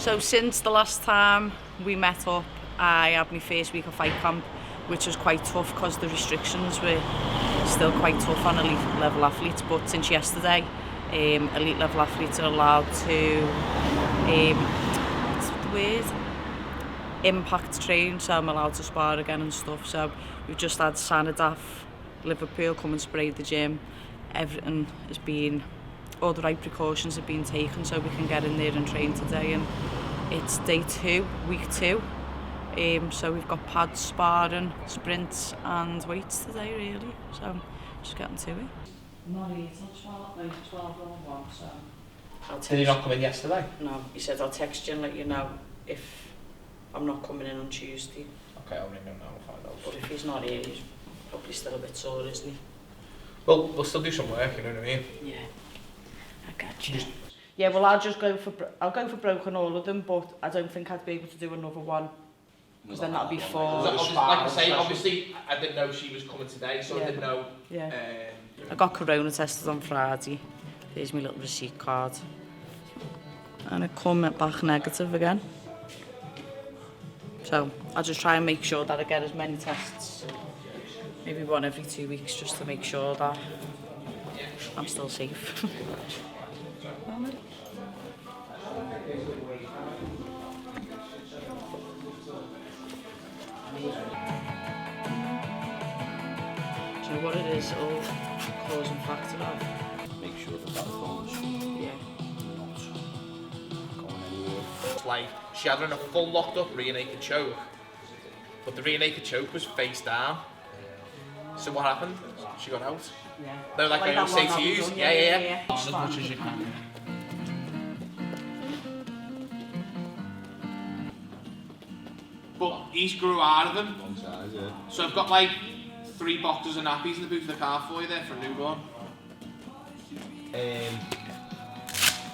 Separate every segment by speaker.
Speaker 1: So since the last time we met up, I had my first week of fight camp, which was quite tough because the restrictions were still quite tough on elite level athletes. But since yesterday, elite level athletes are allowed to, what's the word? Impact train, so I'm allowed to spar again and stuff. So we've just had Sanadaf, Liverpool come and spray the gym. Everything has been, all the right precautions have been taken so we can get in there and train today. And it's day 2, week 2. So we've got pads, sparring, sprints and weights today really. So just getting to it. I'm not here till 12:01, so
Speaker 2: Did he not come in yesterday?
Speaker 1: No, he said I'll text you and let you know if I'm not coming in on Tuesday.
Speaker 2: Okay, I'll ring him now and find out.
Speaker 1: But if he's not here, he's probably still a bit sore, isn't he?
Speaker 2: Well, we'll still do some work, you know what I mean?
Speaker 1: Yeah, I got you. Yeah, well, I'll go for broken all of them, but I don't think I'd be able to do another one. Because then that'd be 4.
Speaker 2: Like I say, obviously, I didn't know she was coming today, so I didn't know.
Speaker 1: Yeah. I got corona tested on Friday. Here's my little receipt card. And it come back negative again. So I'll just try and make sure that I get as many tests, maybe one every 2 weeks, just to make sure that I'm still safe. Do you know what it is, all causing factor of?
Speaker 3: Make sure that phone's
Speaker 1: Yeah.
Speaker 3: not going anywhere.
Speaker 2: It's like, she had her in a full locked up rear naked choke, but the rear naked choke was face down. So what happened? She got out.
Speaker 1: Yeah.
Speaker 2: No, like I always say to you, yeah.
Speaker 3: As much as you can.
Speaker 2: But he's grew out of them.
Speaker 3: Long size, yeah.
Speaker 2: So I've got like 3 boxes of nappies in the boot of the car for you there for a newborn.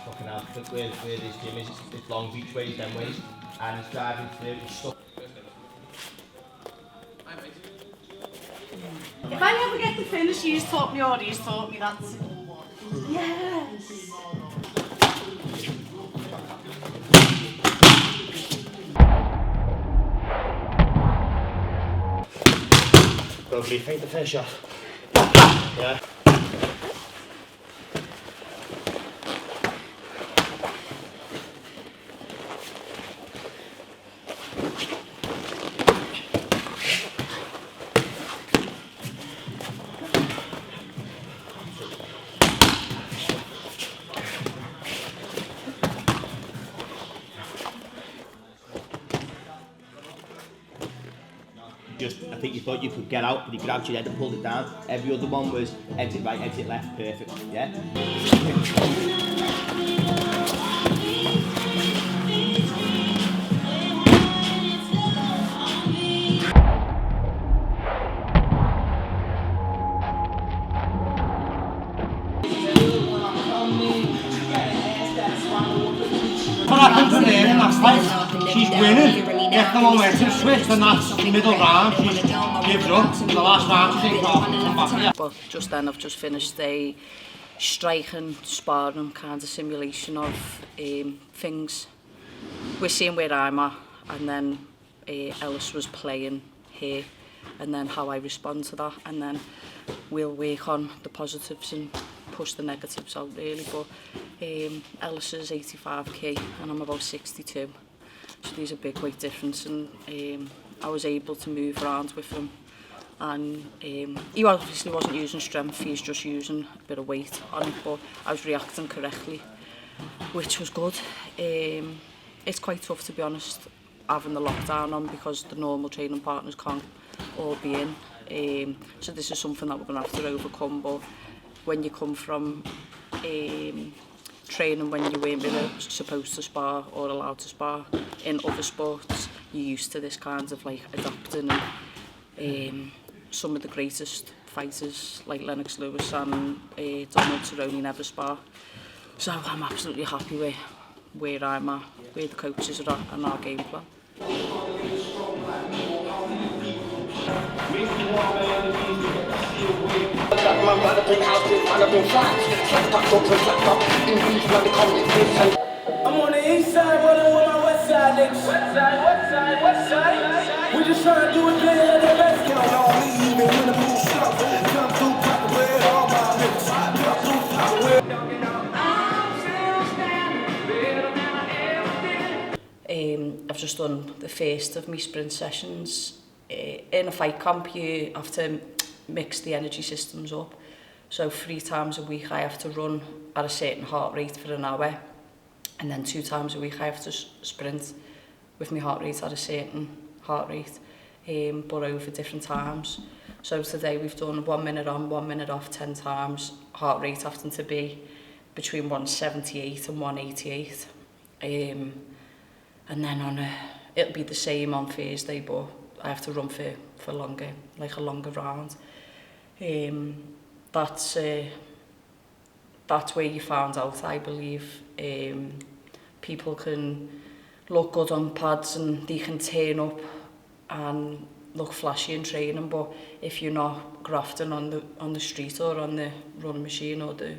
Speaker 4: Fucking hell, where this gym is, it's Long Beach ways, them ways, and it's driving through, it's stuck.
Speaker 1: If I ever get to finish, he's taught me or he's taught me that. Yes!
Speaker 4: Probably think the first shot. Yeah. I think you thought you could get out, but he grabbed your head and pulled it down. Every other one was exit right, exit left, perfect, yeah?
Speaker 5: What happened to there in that fight? She's winning. Get the momentum switch and that's the middle round. She gives up in the last round. She thinks, oh,
Speaker 1: Well, just then I've just finished a striking, sparring kind of simulation of things. We're seeing where I'm at, and then Ellis was playing here, and then how I respond to that, and then we'll work on the positives and push the negatives out really. But Ellis is 85k and I'm about 62, so there's a big weight difference, and I was able to move around with him, and he obviously wasn't using strength, he's just using a bit of weight on it, but I was reacting correctly, which was good. It's quite tough, to be honest, having the lockdown on because the normal training partners can't all be in, so this is something that we're going to have to overcome. But when you come from training when you weren't really supposed to spar or allowed to spar in other sports, you're used to this kind of like adapting, and some of the greatest fighters like Lennox Lewis and Donald Cerrone never spar. So I'm absolutely happy with where I'm at, where the coaches are at, and our game plan.
Speaker 6: I'm on the east side, We just trying to do it good, the best count on me, even when the mood sucks. Come through, pop the red, all my niggas. Come through, pop the red.
Speaker 1: I've just done the first of my sprint sessions. In a fight camp, you have to mix the energy systems up. So 3 times a week I have to run at a certain heart rate for an hour, and then 2 times a week I have to sprint with my heart rate at a certain heart rate, but over different times. So today we've done 1 minute on, 1 minute off 10 times, heart rate having to be between 178 and 188. And then it'll be the same on Thursday, but I have to run for longer, like a longer round. That's where you found out, I believe. People can look good on pads and they can turn up and look flashy in training, but if you're not grafting on the street or on the run machine or the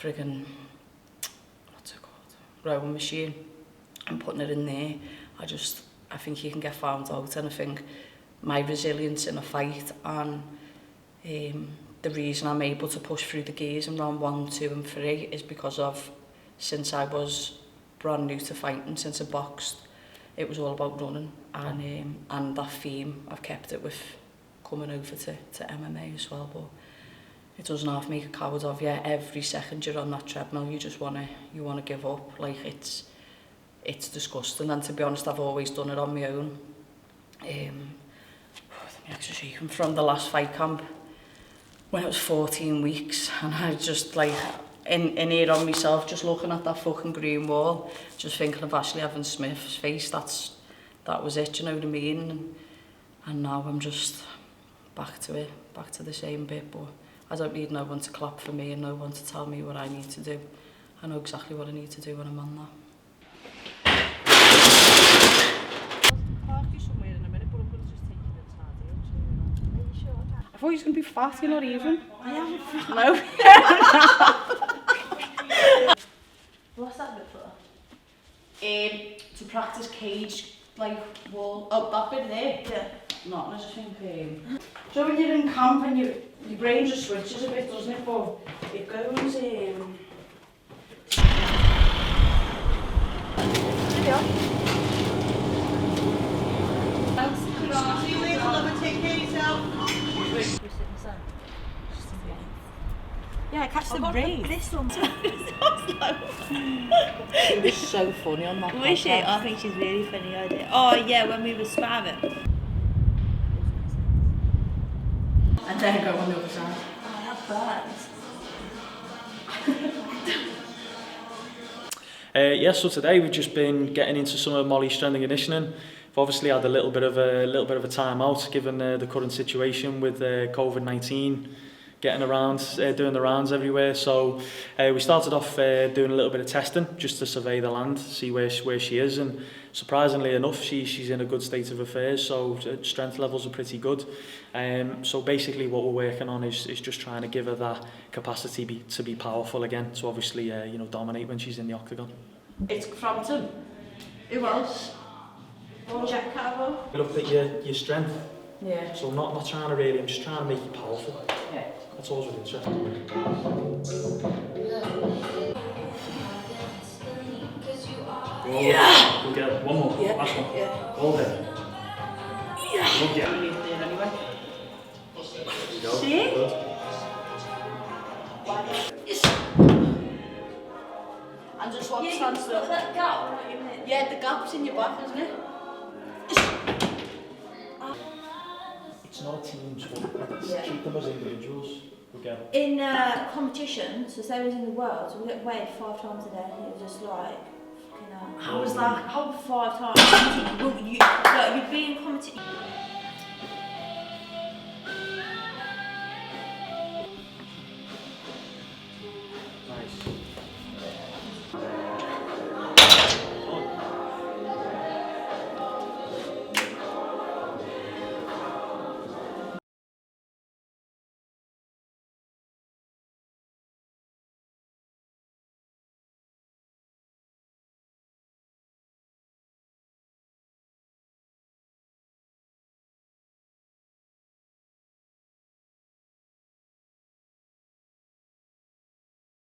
Speaker 1: friggin', what's it called, rowing machine, and putting it in there, I think you can get found out. And I think my resilience in a fight and the reason I'm able to push through the gears in round 1, 2 and 3 is because of, since I was brand new to fighting, since I boxed, it was all about running, and that theme I've kept it with coming over to MMA as well. But it doesn't half make a coward of you. Every second you're on that treadmill, you just wanna give up. Like it's disgusting. And to be honest, I've always done it on my own. Actually, from the last fight camp when it was 14 weeks, and I just like in here on myself, just looking at that fucking green wall, just thinking of Ashley Evans Smith's face. That was it, you know what I mean? And now I'm just back to it, back to the same bit. But I don't need no one to clap for me and no one to tell me what I need to do. I know exactly what I need to do when I'm on that. I thought he was going to be fat, you're not even. I am fat. No.
Speaker 7: What's that bit for?
Speaker 1: To practice cage, like, wall. Oh, that bit there?
Speaker 7: Yeah.
Speaker 1: Not, I just think, so when you're in camp and your brain just switches a bit, doesn't it? But it goes,
Speaker 7: There we are. Yeah, I catch the brain. This one.
Speaker 1: She was so funny on that.
Speaker 7: Was she? I think she's really funny. I did. Oh yeah, when we were sparring.
Speaker 1: And then go on the other side.
Speaker 7: Oh, that burns.
Speaker 8: Yeah, so today we've just been getting into some of Molly's strength and conditioning. We've obviously had a little bit of a time out given the current situation with COVID-19 getting around, doing the rounds everywhere. So we started off doing a little bit of testing just to survey the land, see where she is, and surprisingly enough, she's in a good state of affairs. So strength levels are pretty good. So basically, what we're working on is just trying to give her that capacity to be powerful again. To obviously dominate when she's in the octagon.
Speaker 1: It's Frampton. Who else?
Speaker 7: Jack Carroll.
Speaker 8: We looked at your strength.
Speaker 1: Yeah.
Speaker 8: So I'm not trying to really. I'm just trying to make you powerful.
Speaker 1: Yeah.
Speaker 8: That's always really interesting.
Speaker 1: Yeah.
Speaker 8: We'll get one more.
Speaker 1: Yeah.
Speaker 8: Last one.
Speaker 1: Yeah.
Speaker 8: All day.
Speaker 1: Yeah.
Speaker 8: We'll get.
Speaker 1: We need it there anyway.
Speaker 8: Go.
Speaker 1: See?
Speaker 8: Good.
Speaker 1: Yes. And just what stands up.
Speaker 7: That gap.
Speaker 1: Yeah, the gap's in your back, isn't it?
Speaker 8: It's not a team sport.
Speaker 1: Yeah.
Speaker 8: Treat them as individuals. We'll get.
Speaker 7: In competition, so say was in the world, we get weighed 5 times a day. It was just like,
Speaker 1: How was that?
Speaker 7: how 5 times? You'd be in competition.